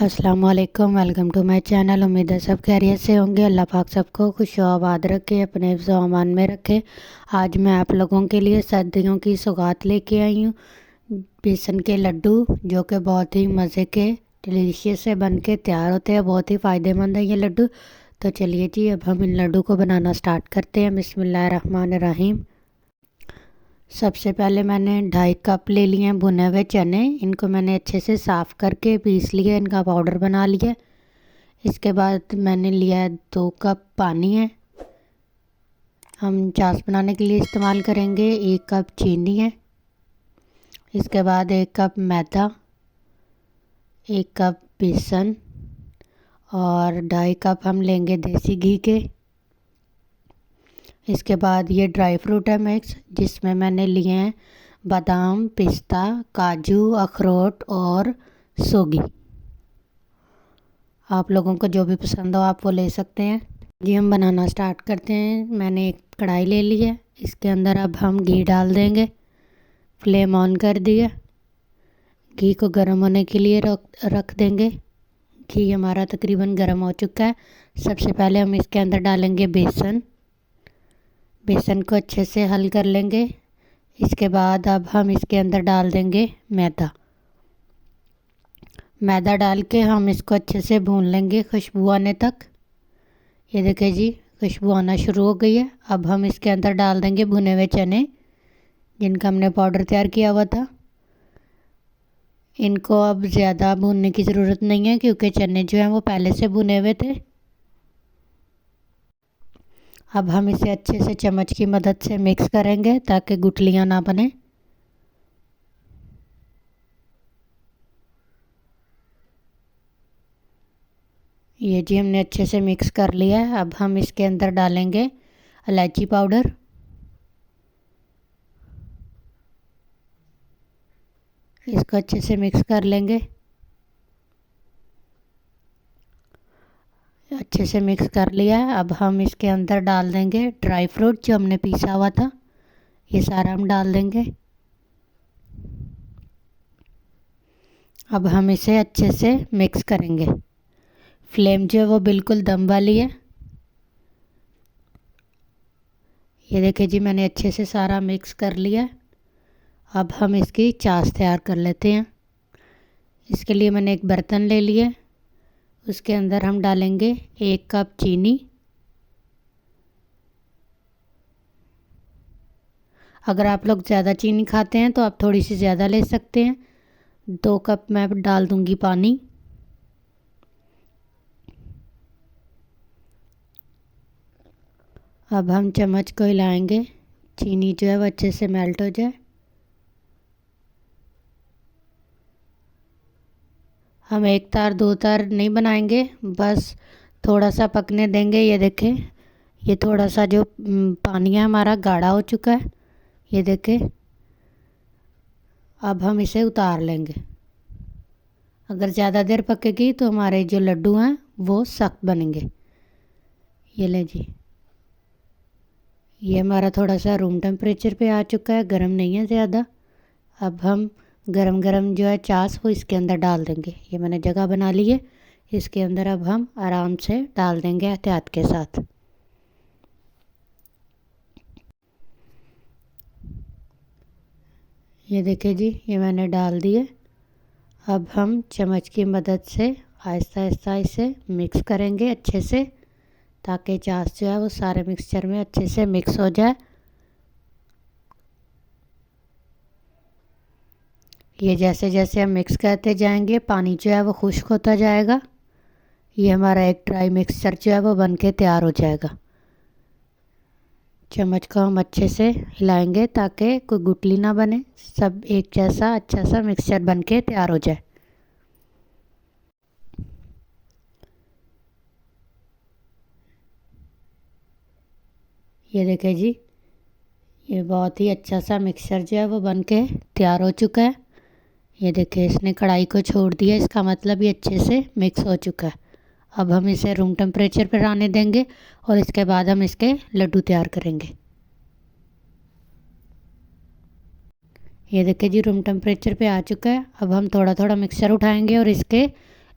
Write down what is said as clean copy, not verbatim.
अस्सलाम वालेकुम। Welcome to my channel. उम्मीद है सब खैरियत से होंगे। अल्लाह पाक सबको खुश व आबाद रखे, अपने हिफ्ज़ व अमान में रखे। आज मैं आप लोगों के लिए सर्दियों की सौगात लेके आई हूँ, बेसन के लड्डू, जो कि बहुत ही मज़े के डिलीशियस से बन के तैयार होते हैं। बहुत ही फ़ायदेमंद है ये लड्डू। तो चलिए जी, अब हम इन लड्डू को बनाना स्टार्ट करते हैं। बिस्मिल्लाहिर्रहमानिर्रहीम। सबसे पहले मैंने 2.5 कप ले लिए हैं भुने हुए चने। इनको मैंने अच्छे से साफ़ करके पीस लिया, इनका पाउडर बना लिया। इसके बाद मैंने लिया है 2 कप पानी है, हम चाश बनाने के लिए इस्तेमाल करेंगे। 1 कप चीनी है। इसके बाद 1 कप मैदा, 1 कप बेसन और 2.5 कप हम लेंगे देसी घी के। इसके बाद ये ड्राई फ्रूट है मिक्स, जिसमें मैंने लिए हैं बादाम, पिस्ता, काजू, अखरोट और सोगी। आप लोगों को जो भी पसंद हो आप वो ले सकते हैं जी। हम बनाना स्टार्ट करते हैं। मैंने एक कढ़ाई ले ली है, इसके अंदर अब हम घी डाल देंगे। फ्लेम ऑन कर दिया। घी को गर्म होने के लिए रख देंगे। घी हमारा तकरीबन गर्म हो चुका है। सबसे पहले हम इसके अंदर डालेंगे बेसन। बेसन को अच्छे से हल कर लेंगे। इसके बाद अब हम इसके अंदर डाल देंगे मैदा। मैदा डाल के हम इसको अच्छे से भून लेंगे खुशबू आने तक। ये देखिए जी, खुशबू आना शुरू हो गई है। अब हम इसके अंदर डाल देंगे भुने हुए चने, जिनका हमने पाउडर तैयार किया हुआ था। इनको अब ज़्यादा भूनने की ज़रूरत नहीं है, क्योंकि चने जो हैं वो पहले से भुने हुए थे। अब हम इसे अच्छे से चम्मच की मदद से मिक्स करेंगे ताकि गुठलियाँ ना बने। ये जी हमने अच्छे से मिक्स कर लिया है। अब हम इसके अंदर डालेंगे इलायची पाउडर। इसको अच्छे से मिक्स कर लेंगे। अच्छे से मिक्स कर लिया है। अब हम इसके अंदर डाल देंगे ड्राई फ्रूट जो हमने पीसा हुआ था। ये सारा हम डाल देंगे। अब हम इसे अच्छे से मिक्स करेंगे। फ्लेम जो है वो बिल्कुल दम वाली है। ये देखिए जी, मैंने अच्छे से सारा मिक्स कर लिया। अब हम इसकी चाश तैयार कर लेते हैं। इसके लिए मैंने एक बर्तन ले लिया। उसके अंदर हम डालेंगे 1 कप चीनी। अगर आप लोग ज़्यादा चीनी खाते हैं तो आप थोड़ी सी ज़्यादा ले सकते हैं। 2 कप मैं डाल दूंगी पानी। अब हम चम्मच को हिलाएंगे, चीनी जो है वो अच्छे से मेल्ट हो जाए। हम 1 तार 2 तार नहीं बनाएंगे, बस थोड़ा सा पकने देंगे। ये देखें, ये थोड़ा सा जो पानी है हमारा गाढ़ा हो चुका है। ये देखें, अब हम इसे उतार लेंगे। अगर ज़्यादा देर पकेगी तो हमारे जो लड्डू हैं वो सख्त बनेंगे। ये ले जी, ये हमारा थोड़ा सा रूम टेम्परेचर पे आ चुका है, गर्म नहीं है ज़्यादा। अब हम गरम गरम जो है चाश वो इसके अंदर डाल देंगे। ये मैंने जगह बना ली है, इसके अंदर अब हम आराम से डाल देंगे एहतियात के साथ। ये देखिए जी, ये मैंने डाल दिए। अब हम चम्मच की मदद से आहिस्ता आहिस्ता इसे मिक्स करेंगे अच्छे से, ताकि चाश जो है वो सारे मिक्सचर में अच्छे से मिक्स हो जाए। ये जैसे जैसे हम मिक्स करते जाएंगे पानी जो है वो खुश्क होता जाएगा। ये हमारा एक ड्राई मिक्सचर जो है वो बन के तैयार हो जाएगा। चम्मच को हम अच्छे से हिलाएंगे ताकि कोई गुठली ना बने, सब एक जैसा अच्छा सा मिक्सचर बन के तैयार हो जाए। ये देखिए जी, ये बहुत ही अच्छा सा मिक्सचर जो है वो बन के तैयार हो चुका है। ये देखिए, इसने कढ़ाई को छोड़ दिया, इसका मतलब ये अच्छे से मिक्स हो चुका है। अब हम इसे रूम टेम्परेचर पर आने देंगे और इसके बाद हम इसके लड्डू तैयार करेंगे। ये देखिए जी, रूम टेम्परेचर पे आ चुका है। अब हम थोड़ा थोड़ा मिक्सचर उठाएंगे और इसके